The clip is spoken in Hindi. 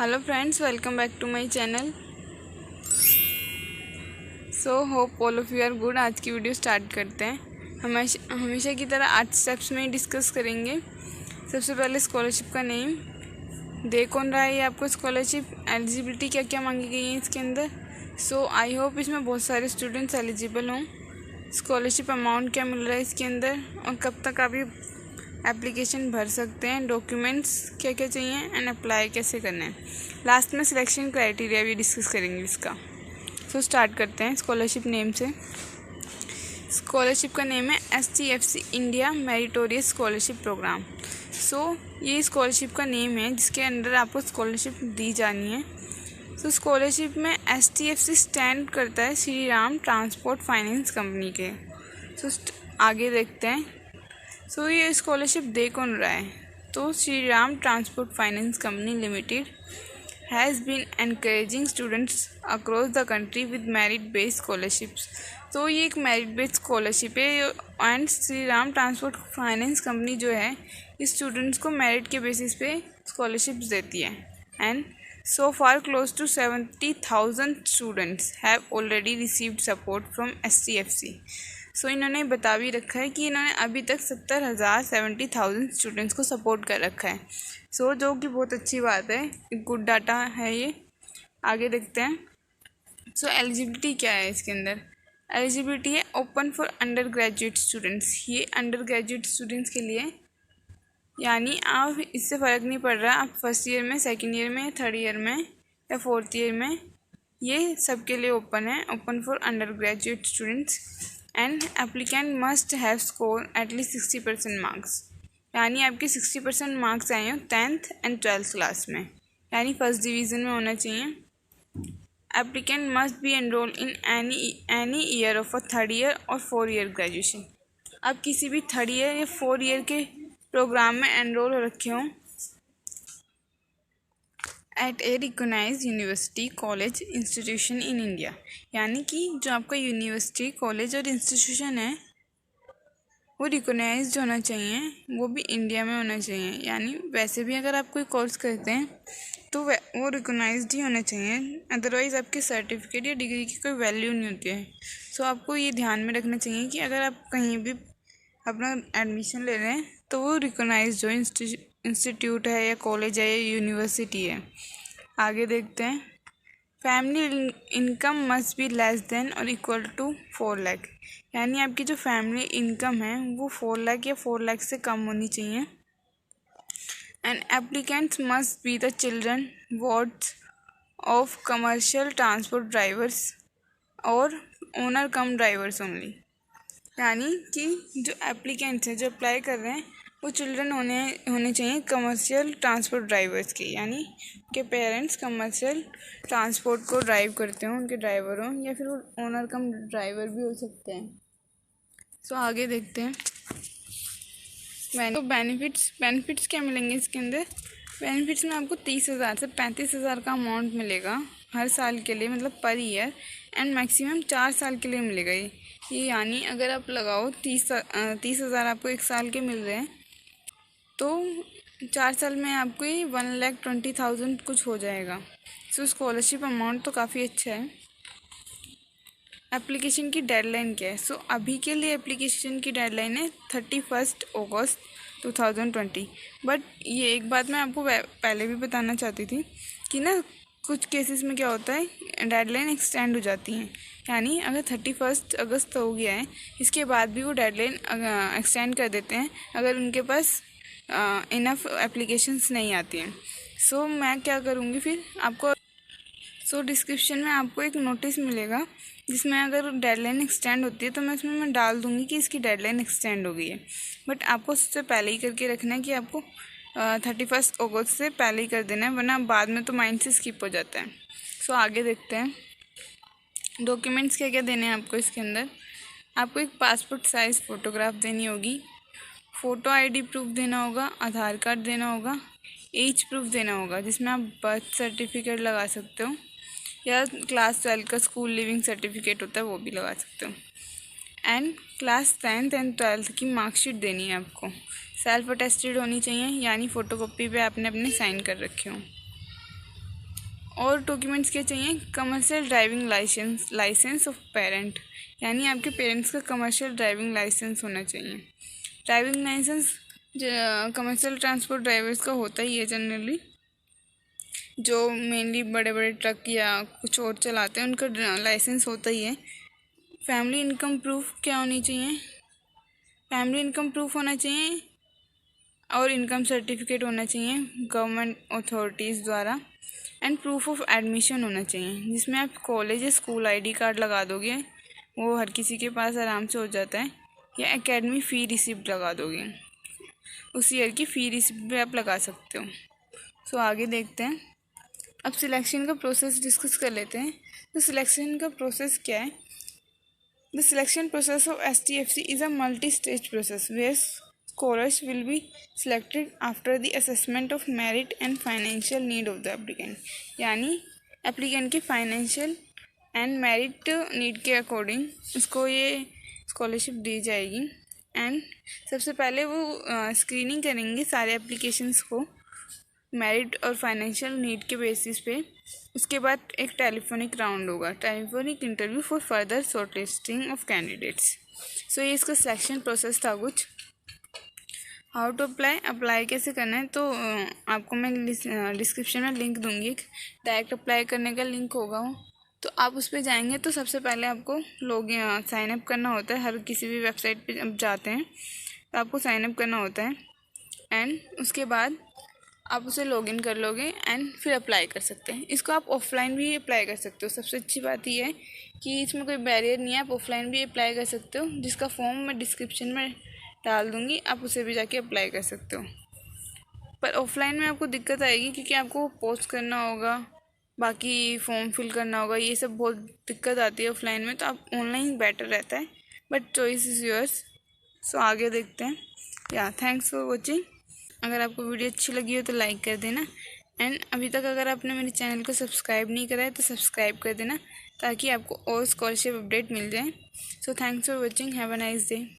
Hello friends, welcome back to my channel. So hope all of you are good. आज की वीडियो स्टार्ट करते हैं। हमेशा की तरह 8 स्टेप्स में ही डिस्कस करेंगे। सबसे पहले स्कॉलरशिप का नेम, दे कौन रहा है ये आपको स्कॉलरशिप, एलिजिबिलिटी क्या क्या मांगी गई है इसके अंदर। सो आई होप इसमें बहुत सारे स्टूडेंट्स एलिजिबल हों। स्कॉलरशिप अमाउंट क्या मिल रहा है इसके अंदर और कब तक आप ये एप्लीकेशन भर सकते हैं, डॉक्यूमेंट्स क्या क्या चाहिए एंड अप्लाई कैसे करना है। लास्ट में सिलेक्शन क्राइटेरिया भी डिस्कस करेंगे इसका। सो स्टार्ट करते हैं स्कॉलरशिप नेम से। स्कॉलरशिप का नेम है STFC India meritorious scholarship program. So ये स्कॉलरशिप का नेम है जिसके अंदर आपको स्कॉलरशिप दी जानी है। सो स्कॉलरशिप में STFC स्टैंड करता है Shri Ram Transport Finance company के। सो आगे देखते हैं। सो ये स्कॉलरशिप दे कौन रहा है, तो Shriram Transport Finance Company Limited has been encouraging students across the country with merit based scholarships. तो ये एक मेरिट बेस्ड स्कॉलरशिप है and Shriram Transport Finance Company जो है इस स्टूडेंट्स को मेरिट के बेसिस पे स्कॉलरशिप्स देती है। And so far close to 70,000 students have already received support from STFC। So इन्होंने बता भी रखा है कि इन्होंने अभी तक 70,000 स्टूडेंट्स को सपोर्ट कर रखा है। सो जो कि बहुत अच्छी बात है, गुड डाटा है ये। आगे देखते हैं। सो एलिजिबिलिटी क्या है इसके अंदर। एलिजिबिलिटी है open for under graduate students. ये अंडर ग्रेजुएट स्टूडेंट्स के लिए, यानी आप इससे फ़र्क नहीं पड़ रहा आप फर्स्ट ईयर में, सेकेंड ईयर में, थर्ड ईयर में या फोर्थ ईयर में, ये सबके लिए ओपन है, open for under graduate students. And applicant must have score at least 60% marks, यानी आपके 60% मार्क्स आए हो 10th एंड 12th क्लास में, यानी फर्स्ट डिवीज़न में होना चाहिए। Applicant must be enrol in any year of a third year और 4 ईयर ग्रेजुएशन। आप किसी भी थर्ड ईयर या 4 ईयर के प्रोग्राम में एनरोल हो रखे हों at a recognise university college institution in India, यानी कि जो आपका यूनिवर्सिटी कॉलेज और इंस्टीट्यूशन है वो रिकोगनाइज्ड होना चाहिए, वो भी इंडिया में होना चाहिए। यानी वैसे भी अगर आप कोई कोर्स करते हैं तो वो रिकोगनाइज्ड ही होना चाहिए, अदरवाइज़ आपके सर्टिफिकेट या डिग्री की कोई वैल्यू नहीं होती है। सो आपको ये ध्यान में रखना चाहिए कि अगर आप कहीं भी अपना एडमिशन ले रहे हैं तो वो रिकोगनाइज्ड हो, इंस्टीट्यूट है या कॉलेज है या यूनिवर्सिटी है। आगे देखते हैं। Family income must be less than और इक्वल टू 4 लाख, यानी आपकी जो फैमिली इनकम है वो 4 लाख या 4 लाख से कम होनी चाहिए। And applicants must be the children wards of commercial transport drivers और ओनर कम ड्राइवर्स ओनली, यानी कि जो एप्लीकेंट्स हैं जो अप्लाई कर रहे हैं वो चिल्ड्रन होने चाहिए कमर्शियल ट्रांसपोर्ट ड्राइवर्स के, यानी उनके पेरेंट्स कमर्शियल ट्रांसपोर्ट को ड्राइव करते हों, उनके ड्राइवर हों, या फिर वो ओनर कम ड्राइवर भी हो सकते हैं। सो आगे देखते हैं। तो बेनिफिट्स क्या मिलेंगे इसके अंदर। बेनिफिट्स में आपको 30,000 से 35,000 का अमाउंट मिलेगा हर साल के लिए, मतलब पर ईयर, एंड मैक्सिमम 4 साल के लिए मिलेगा ये यानी अगर आप लगाओ 30,000 आपको 1 साल के मिल रहे हैं तो 4 साल में आपको ये 1,20,000 कुछ हो जाएगा। सो स्कॉलरशिप अमाउंट तो काफ़ी अच्छा है। एप्लीकेशन की डेडलाइन क्या है। सो अभी के लिए एप्लीकेशन की डेडलाइन है 31 अगस्त 2020। बट ये एक बात मैं आपको पहले भी बताना चाहती थी कि ना कुछ केसेस में क्या होता है, डेडलाइन एक्सटेंड हो जाती हैं, यानी अगर 31 अगस्त हो गया है इसके बाद भी वो डेडलाइन एक्सटेंड कर देते हैं अगर उनके पास इनफ एप्लीकेशंस नहीं आती हैं। सो मैं क्या करूँगी फिर आपको, डिस्क्रिप्शन में आपको एक नोटिस मिलेगा जिसमें अगर डेडलाइन एक्सटेंड होती है तो मैं डाल दूँगी कि इसकी डेडलाइन एक्सटेंड हो गई है। बट आपको उससे पहले ही करके रखना है कि आपको 31 अगस्त से पहले ही कर देना है, वरना बाद में तो माइंड से स्किप हो जाता है। सो आगे देखते हैं। डॉक्यूमेंट्स क्या क्या देने हैं आपको इसके अंदर। आपको एक पासपोर्ट साइज़ फ़ोटोग्राफ देनी होगी, फ़ोटो ID प्रूफ देना होगा, आधार कार्ड देना होगा, एज प्रूफ देना होगा जिसमें आप बर्थ सर्टिफिकेट लगा सकते हो या क्लास 12 का स्कूल लिविंग सर्टिफिकेट होता है वो भी लगा सकते हो। And class 10th and 12th की मार्कशीट देनी है आपको, सेल्फ अटेस्टेड होनी चाहिए, यानी फ़ोटोकॉपी पे आपने अपने साइन कर रखे हो। और डॉक्यूमेंट्स क्या चाहिए, commercial driving licence of parent, यानी आपके पेरेंट्स का कमर्शियल ड्राइविंग लाइसेंस होना चाहिए। Driving licence commercial transport drivers का होता ही है जनरली, जो मेनली बड़े बड़े ट्रक या कुछ और चलाते हैं उनका लाइसेंस होता ही है। फैमिली इनकम प्रूफ क्या होनी चाहिए, फैमिली इनकम प्रूफ होना चाहिए और इनकम सर्टिफिकेट होना चाहिए गवर्नमेंट अथॉरिटीज़ द्वारा, एंड प्रूफ ऑफ एडमिशन होना चाहिए, जिसमें आप कॉलेज या स्कूल आईडी कार्ड लगा दोगे, वो हर किसी के पास आराम से हो जाता है, या एकेडमी फ़ी रिसिप्ट लगा दोगे, उस ईयर की फ़ी रिसिप्ट भी आप लगा सकते हो। सो आगे देखते हैं। अब सिलेक्शन का प्रोसेस डिस्कस कर लेते हैं। तो सिलेक्शन का प्रोसेस क्या है? The selection process of STFC is a multi stage process where scholars will be selected after the assessment of merit and financial need of the applicant, यानी एप्लीकेंट की फाइनेंशियल एंड मेरिट नीड के अकॉर्डिंग उसको ये स्कॉलरशिप दी जाएगी। एंड सबसे पहले वो स्क्रीनिंग करेंगे सारे एप्लीकेशंस को मेरिट और फाइनेंशियल नीड के बेसिस पे। उसके बाद एक टेलीफोनिक राउंड होगा, telephonic interview for further shortlisting of candidates. So ये इसका सिलेक्शन प्रोसेस था कुछ। हाउ टू अप्लाई कैसे करना है, तो आपको मैं डिस्क्रिप्शन में लिंक दूंगी, डायरेक्ट अप्लाई करने का लिंक होगा वो, तो आप उस पर जाएंगे तो सबसे पहले आपको साइन अप करना होता है। हर किसी भी वेबसाइट पे अब जाते हैं तो आपको साइन अप करना होता है, एंड उसके बाद आप उसे लॉगिन कर लोगे एंड फिर अप्लाई कर सकते हैं। इसको आप ऑफलाइन भी अप्लाई कर सकते हो। सबसे अच्छी बात यह है कि इसमें कोई बैरियर नहीं है, आप ऑफलाइन भी अप्लाई कर सकते हो, जिसका फॉर्म मैं डिस्क्रिप्शन में डाल दूँगी, आप उसे भी जाके अप्लाई कर सकते हो। पर ऑफलाइन में आपको दिक्कत आएगी क्योंकि आपको पोस्ट करना होगा, बाकी फॉर्म फिल करना होगा, ये सब बहुत दिक्कत आती है ऑफलाइन में, तो आप ऑनलाइन बेटर रहता है, बट चॉइस इज़ योर्स। सो आगे देखते हैं। या थैंक्स फॉर वॉचिंग। अगर आपको वीडियो अच्छी लगी हो तो लाइक कर देना, एंड अभी तक अगर आपने मेरे चैनल को सब्सक्राइब नहीं करा है तो सब्सक्राइब कर देना, ताकि आपको और स्कॉलरशिप अपडेट मिल जाए। So thanks for watching, have a nice day.